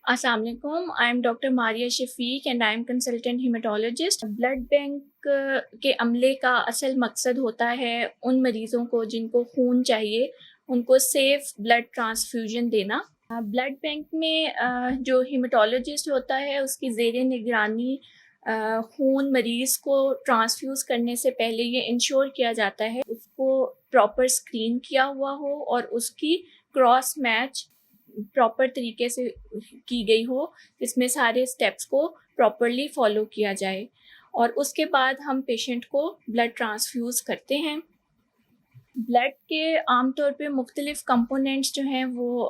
السلام علیکم. I am doctor Maria Shafiq and I am consultant haematologist. Blood bank کے عملے کا اصل مقصد ہوتا ہے ان مریضوں کو جن کو خون چاہیے ان کو سیف بلڈ ٹرانسفیوژن دینا. بلڈ بینک میں جو ہیماٹولوجسٹ ہوتا ہے اس کی زیر نگرانی خون مریض کو ٹرانسفیوز کرنے سے پہلے یہ انشور کیا جاتا ہے اس کو پراپر اسکرین کیا ہوا ہو اور اس کی کراس میچ پراپر طریقے سے کی گئی ہو، جس میں سارے اسٹیپس کو پراپرلی فالو کیا جائے، اور اس کے بعد ہم پیشنٹ کو بلڈ ٹرانسفیوز کرتے ہیں. بلڈ کے عام طور پہ مختلف کمپوننٹس جو ہیں وہ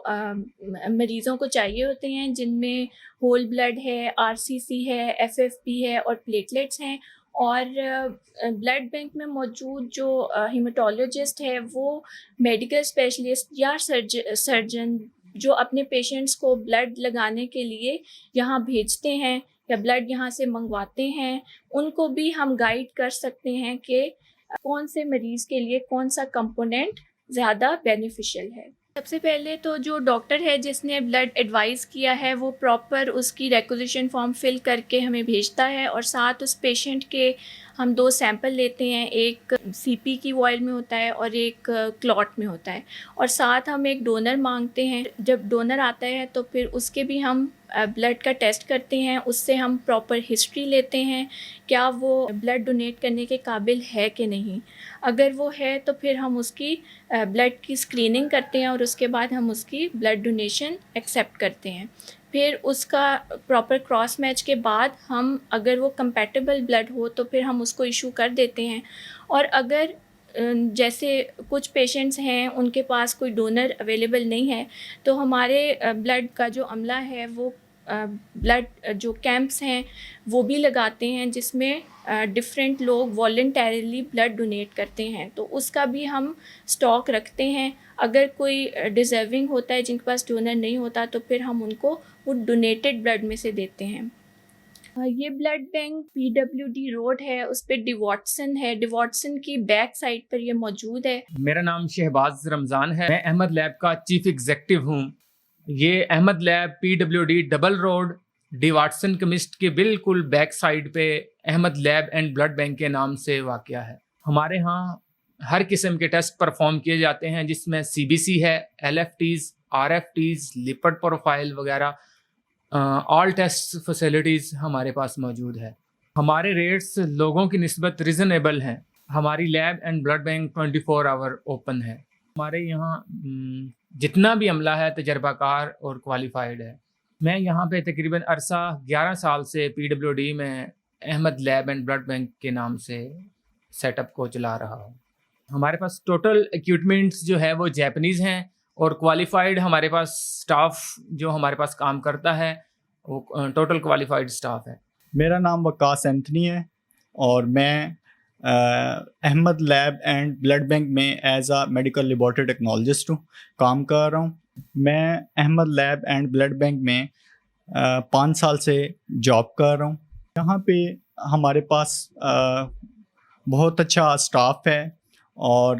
مریضوں کو چاہیے ہوتے ہیں، جن میں ہول بلڈ ہے، آر سی سی ہے، ایف ایف پی ہے اور پلیٹلیٹس ہیں. اور بلڈ بینک میں موجود جو ہیماٹولوجسٹ ہے وہ میڈیکل اسپیشلسٹ یا سرجن جو اپنے پیشنٹس کو بلڈ لگانے کے لیے یہاں بھیجتے ہیں یا بلڈ یہاں سے منگواتے ہیں، ان کو بھی ہم گائیڈ کر سکتے ہیں کہ کون سے مریض کے لیے کون سا کمپوننٹ زیادہ بینیفیشیل ہے. سب سے پہلے تو جو ڈاکٹر ہے جس نے بلڈ ایڈوائز کیا ہے وہ پراپر اس کی ریکوزیشن فارم فل کر کے ہمیں بھیجتا ہے، اور ساتھ اس پیشنٹ کے ہم 2 سیمپل لیتے ہیں، ایک سی پی کی وائل میں ہوتا ہے اور ایک کلاٹ میں ہوتا ہے، اور ساتھ ہم ایک ڈونر مانگتے ہیں. جب ڈونر آتا ہے تو پھر اس کے بھی ہم بلڈ کا ٹیسٹ کرتے ہیں، اس سے ہم پراپر ہسٹری لیتے ہیں کیا وہ بلڈ ڈونیٹ کرنے کے قابل ہے کہ نہیں. اگر وہ ہے تو پھر ہم اس کی بلڈ کی اسکریننگ کرتے ہیں اور اس کے بعد ہم اس کی بلڈ ڈونیشن ایکسیپٹ کرتے ہیں. پھر اس کا پراپر کراس میچ کے بعد ہم اگر وہ کمپیٹیبل بلڈ ہو تو پھر ہم اس کو ایشو کر دیتے ہیں. اور اگر جیسے کچھ پیشنٹس ہیں ان کے پاس کوئی ڈونر اویلیبل نہیں ہے تو ہمارے بلڈ کا جو عملہ ہے وہ بلڈ جو کیمپس ہیں وہ بھی لگاتے ہیں، جس میں ڈفرینٹ لوگ والنٹیرلی بلڈ ڈونیٹ کرتے ہیں، تو اس کا بھی ہم اسٹاک رکھتے ہیں. اگر کوئی ڈیزرونگ ہوتا ہے جن کے پاس ڈونر نہیں ہوتا تو پھر ہم ان کو وہ ڈونیٹڈ بلڈ میں سے دیتے ہیں. یہ blood bank P W D road ہے، اس پہ ڈی واٹسن ہے، ڈی واٹسن کی بیک سائڈ پر یہ موجود ہے. میرا نام شہباز رمضان ہے، میں احمد لیب کا چیف ایگزیکٹو ہوں. یہ Ahmed lab P W D double road D Watson chemist کے بالکل بیک سائڈ پہ Ahmed lab and blood bank کے نام سے واقع ہے. ہمارے ہاں ہر قسم کے ٹیسٹ پرفارم کیے جاتے ہیں، جس میں سی بی سی ہے، L F Ts, R F Ts, lipid profile وغیرہ آل ٹیسٹ فیسلٹیز ہمارے پاس موجود ہے. ہمارے ریٹس لوگوں کی نسبت ریزنیبل ہیں. ہماری lab and blood bank 24 hour open ہے. ہمارے یہاں جتنا بھی عملہ ہے تجربہ کار اور کوالیفائڈ ہے. میں یہاں پہ تقریباً عرصہ 11 سال سے پی ڈبلیو ڈی میں Ahmed lab and blood bank کے نام سے سیٹ اپ کو چلا رہا ہوں. ہمارے پاس ٹوٹل ایکوپمنٹس جو ہے وہ جیپنیز ہیں، اور کوالیفائڈ ہمارے پاس سٹاف جو ہمارے پاس کام کرتا ہے وہ ٹوٹل کوالیفائڈ سٹاف ہے. میرا نام وقاص اینتھنی ہے اور میں Ahmed lab and blood bank میں as a medical laboratory technologist کام کر رہا ہوں. میں Ahmed lab and blood bank میں 5 سال سے جاب کر رہا ہوں. یہاں پہ ہمارے پاس بہت اچھا اسٹاف ہے اور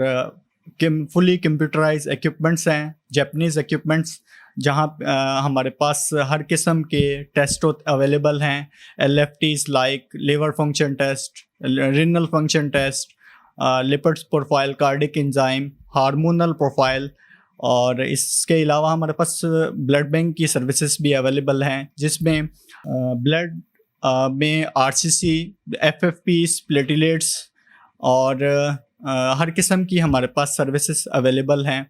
فلی کمپیوٹرائز ایکوپمنٹس ہیں، جیپنیز ایکوپمنٹس، جہاں ہمارے پاس ہر قسم کے ٹیسٹ اویلیبل ہیں. L F Ts like liver function test, renal function test, lipids profile, cardiac enzyme, hormonal profile, اور اس کے علاوہ ہمارے پاس بلڈ بینک کی سروسز بھی اویلیبل ہیں، جس میں بلڈ میں R C C, F F Ps, platelets اور ہر قسم کی ہمارے پاس سروسز اویلیبل ہیں.